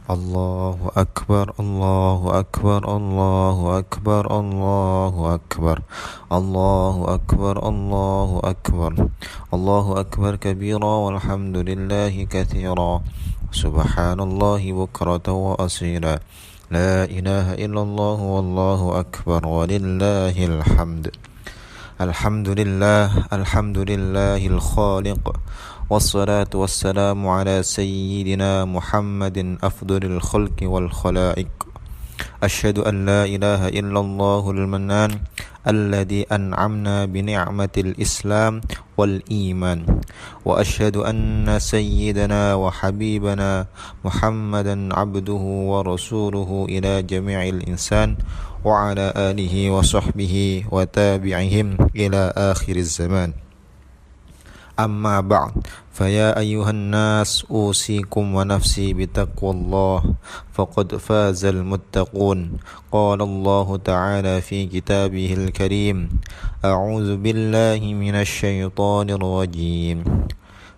Allahu Akbar, Allahu Akbar, Allahu Akbar, Allahu Akbar, Allahu Akbar, Allahu Akbar, Allahu Akbar kabira walhamdulillahi katsira, subhanallahi bukratan wa asila, la ilaha illallah wallahu akbar walillahil hamd. Alhamdulillah, alhamdulillahil khaliq. والصلاة والسلام على سيدنا محمد أفضل الخلق والخلائق. أشهد أن لا إله إلا الله المنان الذي أنعمنا بنعمة الإسلام والإيمان، وأشهد أن سيدنا وحبيبنا محمدا عبده ورسوله إلى جميع الإنسان وعلى آله وصحبه وتابعهم إلى آخر الزمان. أما بعد، فيا أيها الناس أوصيكم ونفسي بتقوى الله فقد فاز المتقون. قال الله تعالى في كتابه الكريم: أعوذ بالله من الشيطان الرجيم.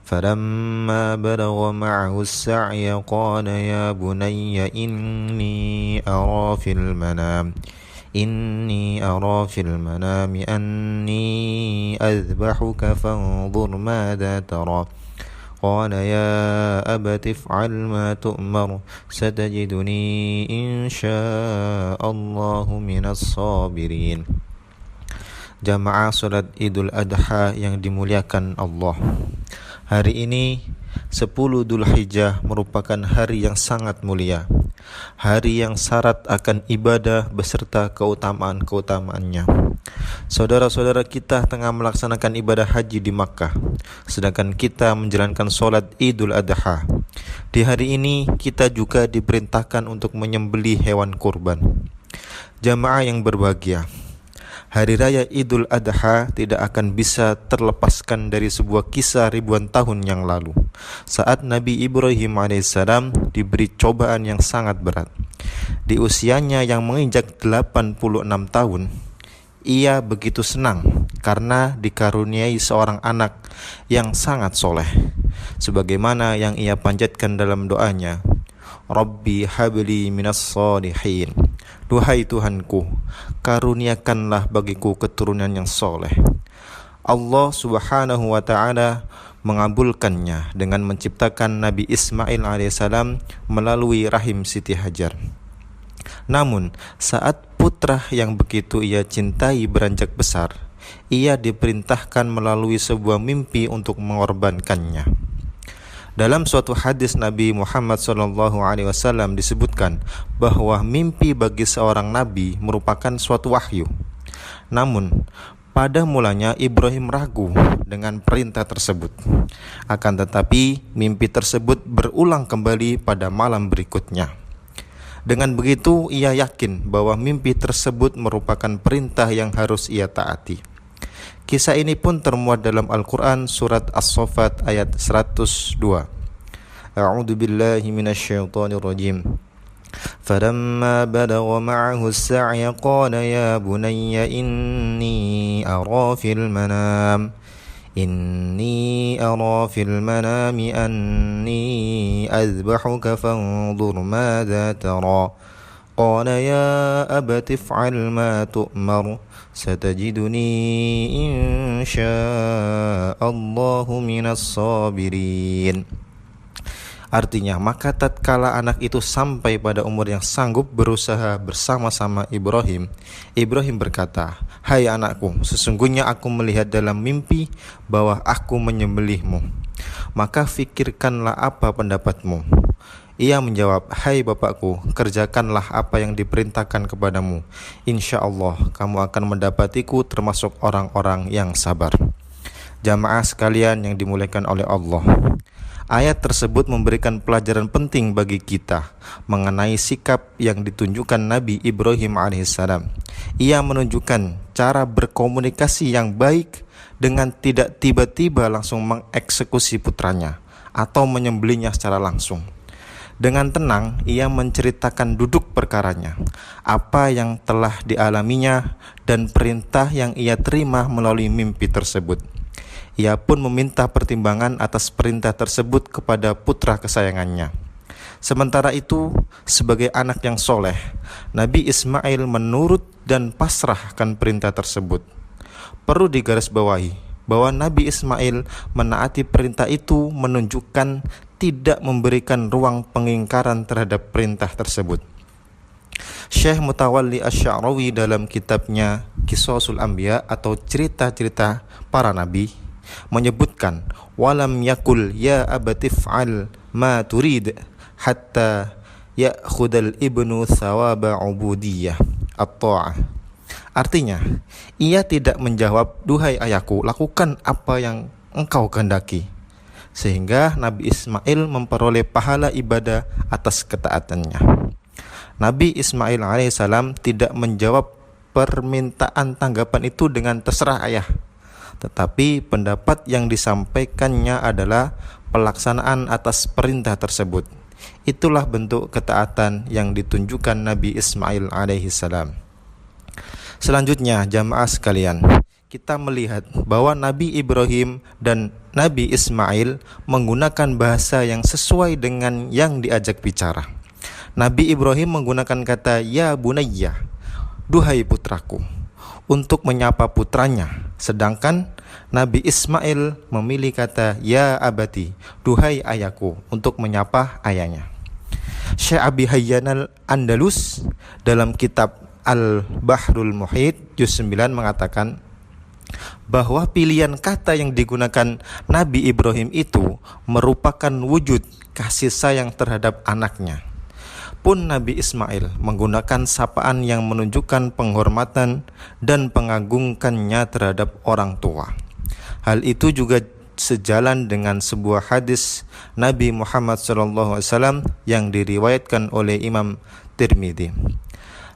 فلما بلغ معه السعي قال يا بني إني أرى في المنام أني أذبحك فانظر ماذا ترى. قال يا أبت افعل ما تؤمر ستجدني إن شاء الله من الصابرين. Jamaah salat Idul Adha yang dimuliakan Allah, hari ini 10 Dzulhijjah merupakan hari yang sangat mulia, hari yang syarat akan ibadah beserta keutamaan-keutamaannya. Saudara-saudara kita tengah melaksanakan ibadah haji di Makkah, sedangkan kita menjalankan sholat Idul Adha. Di hari ini kita juga diperintahkan untuk menyembelih hewan kurban. Jamaah yang berbahagia, hari raya Idul Adha tidak akan bisa terlepaskan dari sebuah kisah ribuan tahun yang lalu, saat Nabi Ibrahim alaihissalam diberi cobaan yang sangat berat. Di usianya yang menginjak 86 tahun, ia begitu senang karena dikaruniai seorang anak yang sangat soleh, sebagaimana yang ia panjatkan dalam doanya, Rabbi habli minas sholihin, duhai Tuhanku, karuniakanlah bagiku keturunan yang soleh. Allah subhanahu wa ta'ala mengabulkannya dengan menciptakan Nabi Ismail alaihissalam melalui rahim Siti Hajar. Namun saat putra yang begitu ia cintai beranjak besar, ia diperintahkan melalui sebuah mimpi untuk mengorbankannya. Dalam suatu hadis Nabi Muhammad SAW disebutkan bahwa mimpi bagi seorang nabi merupakan suatu wahyu. Namun pada mulanya Ibrahim ragu dengan perintah tersebut. Akan tetapi mimpi tersebut berulang kembali pada malam berikutnya. Dengan begitu ia yakin bahwa mimpi tersebut merupakan perintah yang harus ia taati. Kisah ini pun termuat dalam Al-Quran surat As-Saffat ayat 102. A'udzu billahi minasyaitonir rajim. Falamma balagha ma'ahu as-sa'ya qala ya bunayya inni ara fil manami anni azbahuka fanzur madza tara. قال يا أبت افعل ما تؤمر ستجدني إن شاء الله من الصابرين. Artinya, maka tatkala anak itu sampai pada umur yang sanggup berusaha bersama-sama Ibrahim berkata, "Hai anakku, sesungguhnya aku melihat dalam mimpi bahwa aku menyembelihmu. Maka fikirkanlah apa pendapatmu." Ia menjawab, "Hai bapakku, kerjakanlah apa yang diperintahkan kepadamu. Insya Allah kamu akan mendapatiku termasuk orang-orang yang sabar." Jamaah sekalian yang dimuliakan oleh Allah, ayat tersebut memberikan pelajaran penting bagi kita mengenai sikap yang ditunjukkan Nabi Ibrahim alaihissalam. Ia menunjukkan cara berkomunikasi yang baik dengan tidak tiba-tiba langsung mengeksekusi putranya atau menyembelihnya secara langsung. Dengan tenang, ia menceritakan duduk perkaranya, apa yang telah dialaminya, dan perintah yang ia terima melalui mimpi tersebut. Ia pun meminta pertimbangan atas perintah tersebut kepada putra kesayangannya. Sementara itu, sebagai anak yang soleh, Nabi Ismail menurut dan pasrahkan perintah tersebut. Perlu digarisbawahi bahwa Nabi Ismail menaati perintah itu menunjukkan tidak memberikan ruang pengingkaran terhadap perintah tersebut. Syekh Mutawalli Asy-Sya'rawi dalam kitabnya Qisasul Anbiya atau cerita-cerita para nabi menyebutkan, walam yakul ya abatif'al ma turid hatta ya'khudal ibnu thawaba ubudiyah at-ta'ah. Artinya, ia tidak menjawab, duhai ayahku, lakukan apa yang engkau kehendaki, sehingga Nabi Ismail memperoleh pahala ibadah atas ketaatannya. Nabi Ismail alaihissalam tidak menjawab permintaan tanggapan itu dengan terserah ayah, tetapi pendapat yang disampaikannya adalah pelaksanaan atas perintah tersebut. Itulah bentuk ketaatan yang ditunjukkan Nabi Ismail alaihissalam. Selanjutnya, jamaah sekalian, kita melihat bahwa Nabi Ibrahim dan Nabi Ismail menggunakan bahasa yang sesuai dengan yang diajak bicara. Nabi Ibrahim menggunakan kata ya bunayya, duhai putraku, untuk menyapa putranya, sedangkan Nabi Ismail memilih kata ya abati, duhai ayahku, untuk menyapa ayahnya. Syekh Abi Hayyan al-Andalus dalam kitab Al-Bahrul Muhit juz 9 mengatakan bahwa pilihan kata yang digunakan Nabi Ibrahim itu merupakan wujud kasih sayang terhadap anaknya. Pun Nabi Ismail menggunakan sapaan yang menunjukkan penghormatan dan pengagungkannya terhadap orang tua. Hal itu juga sejalan dengan sebuah hadis Nabi Muhammad SAW yang diriwayatkan oleh Imam Tirmidzi.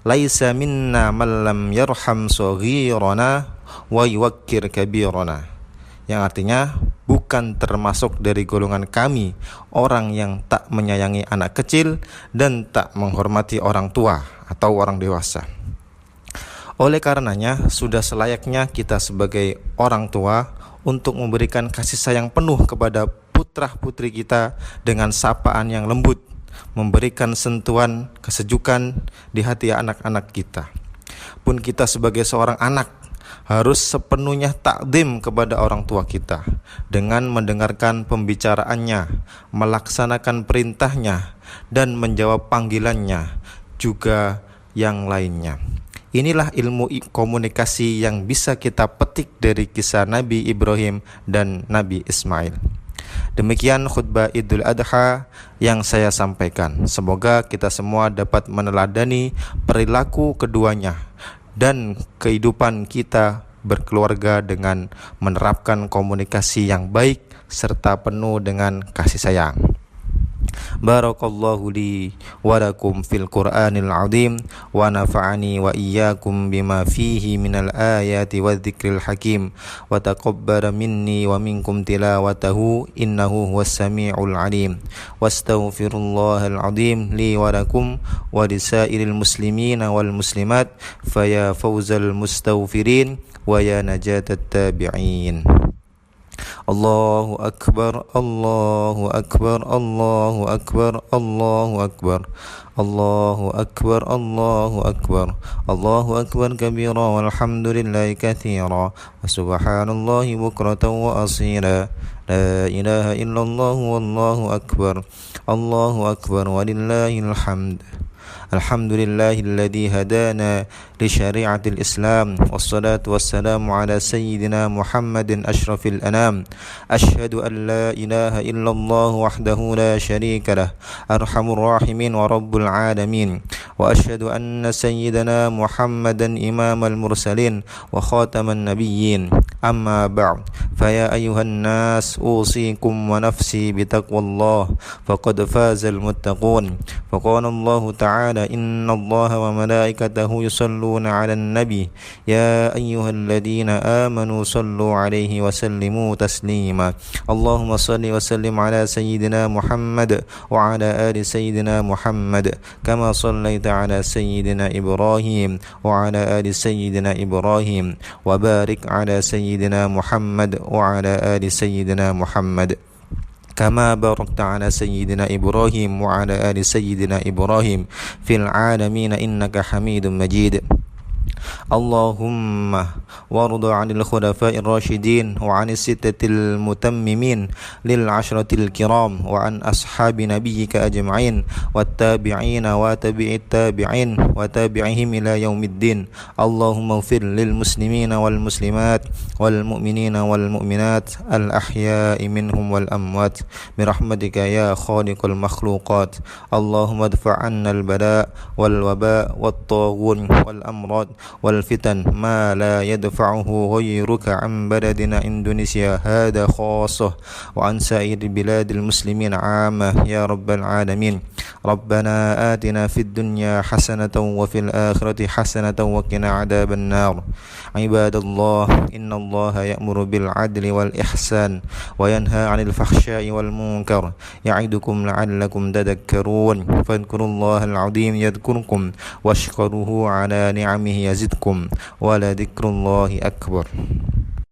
Laisa minna man lam yarham saghirana wa yuwakkir kabirana. Yang artinya, bukan termasuk dari golongan kami orang yang tak menyayangi anak kecil dan tak menghormati orang tua atau orang dewasa. Oleh karenanya, sudah selayaknya kita sebagai orang tua untuk memberikan kasih sayang penuh kepada putra-putri kita dengan sapaan yang lembut, memberikan sentuhan kesejukan di hati anak-anak kita. Pun kita sebagai seorang anak harus sepenuhnya takdim kepada orang tua kita dengan mendengarkan pembicaraannya, melaksanakan perintahnya, dan menjawab panggilannya, juga yang lainnya. Inilah ilmu komunikasi yang bisa kita petik dari kisah Nabi Ibrahim dan Nabi Ismail. Demikian khutbah Idul Adha yang saya sampaikan. Semoga kita semua dapat meneladani perilaku keduanya dan kehidupan kita berkeluarga dengan menerapkan komunikasi yang baik serta penuh dengan kasih sayang. Barakallahu li wa lakum fil Qur'anil azim wa nafa'ani wa iyyakum bima fihi minal ayati wadh-dhikril hakim wa taqabbala minni wa minkum tilawatahu innahu huwas samiul alim. Wastaghfirullahal azim li wa lakum wa lisairil muslimina wal muslimat faya fawzal mustaghfirin wa ya najatat tabi'in. Allahu akbar, Allahu akbar, Allahu akbar, Allahu akbar, Allahu akbar, Allahu akbar, Allahu akbar kabira walhamdulillahi katsira wa subhanallahi bukratan wa asira. La ilaha illallah wallahu akbar, Allahu akbar walillahil hamd. Alhamdulillahilladzi hadana li syari'atil Islam wassalatu wassalamu ala sayyidina Muhammadin asyrafil anam. Asyhadu an la ilaha illallah wahdahu la syarika lah, arhamur rahimin wa rabbul alamin. Wa asyhadu anna sayyidina Muhammadan imamal mursalin wa khataman nabiyyin. Amma ba'd, faya ayuhan nas usikum wa nafsi bitaqwallah faqad fazal muttaqun. Faqala Allah ta'ala inna Allah wa malaikatahu yusalluna 'alan nabi ya ayyuhalladzina amanu sallu 'alaihi wa sallimu taslima. Allahumma salli wa sallim 'ala sayyidina Muhammad wa 'ala ali sayyidina Muhammad kama sallaita 'ala sayyidina Ibrahim wa 'ala ali sayyidina Ibrahim wa barik 'ala sayyidina Muhammad wa 'ala ali sayyidina Muhammad كما باركت على سيدنا إبراهيم وعلى آل سيدنا إبراهيم في العالمين إنك حميد مجيد. اللهم وارض عن الخلفاء الراشدين وعن الستة المتممين للعشرة الكرام وعن أصحاب نبيك أجمعين والتابعين وتابع التابعين وتابعهم إلى يوم الدين. اللهم اغفر للمسلمين والمسلمات والمؤمنين والمؤمنات الأحياء منهم والأموات برحمتك يا خالق المخلوقات. اللهم ادفع عنا البلاء والوباء والطاغون والأمراض والفتن ما لا يدفعه غيرك عن بلدنا إندونيسيا هذا خاصة وعن سائر بلاد المسلمين عامة يا رب العالمين. ربنا آتنا في الدنيا حسنة وفي الآخرة حسنة وقنا عذاب النار. عباد الله، إن الله يأمر بالعدل والإحسان وينهى عن الفحشاء والمنكر يعظكم لعلكم تذكرون. فاذكروا الله العظيم يذكركم واشكروه على نعمه يزدكم ولذكر الله أكبر.